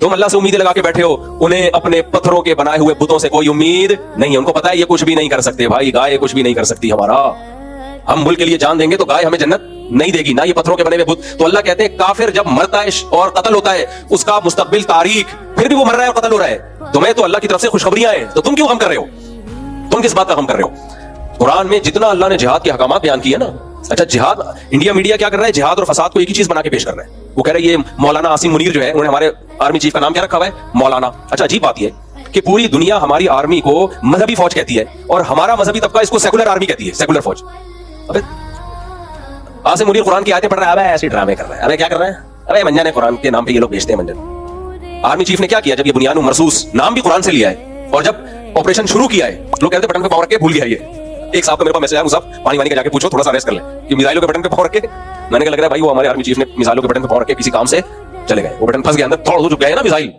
तुम अल्लाह से उम्मीदें लगा के बैठे हो, उन्हें अपने पत्थरों के बनाए हुए बुतों से कोई उम्मीद नहीं है। उनको पता है ये कुछ भी नहीं कर सकते भाई, गाय कुछ भी नहीं कर सकती हमारा। हम मुल्क के लिए जान देंगे तो गाय हमें जन्नत नहीं देगी, ना ये पत्थरों के बने हुए बुत। तो अल्लाह कहते हैं काफिर जब मरता है और कत्ल होता है, उसका मुस्तकबिल तारीख, फिर भी वो मर रहा है और कत्ल हो रहा है, तुम्हें तो अल्लाह की तरफ से खुशखबरियां हैं, तो तुम क्यों गम कर रहे हो? तुम किस बात का गम कर रहे हो? कुरान में जितना अल्लाह ने जिहाद के हकामात बयान किए ना, अच्छा जिहाद, इंडिया मीडिया क्या कर रहा है, जिहाद और फसाद को एक ही चीज बना के पेश कर रहा है। वो कह रहे हैं ये मौलाना आसिम मुनीर जो है, उन्होंने हमारे आर्मी चीफ का नाम क्या रखा हुआ है, मौलाना। अच्छा अजीब बात ये कि पूरी दुनिया हमारी आर्मी को मजहबी फौज कहती है और हमारा मजहबी तबका इसको सेकुलर आर्मी कहती है, सेकुलर फौज। अबे आसिम मुनीर कुरान की आयतें पढ़ रहा है, अबे ऐसे ड्रामे कर रहा है, अबे क्या कर रहा है, अबे मंजन है, कुरान के नाम पे ये लोग बेचते हैं मंजन। आर्मी चीफ ने क्या किया, जब ये बुनियान मरसूस नाम भी कुरान से लिया है और जब ऑपरेशन शुरू किया है, लोग कहते हैं बटन पे पावर रख के भूल गया ये। एक साहब का मेरे पास मैसेज आया, मुसाफ पानी वानी का जाके पूछो, थोड़ा सा रेस्ट कर ले, कि मिसाइलों के बटन पे पावर रख के। मैंने कहा लग रहा है भाई वो हमारे आर्मी चीफ ने मिसाइलों के बटन पे पावर रख के किसी काम से चले गए, वो बटन फंस गया अंदर, थोड़ा हो चुका है ना मिसाइल।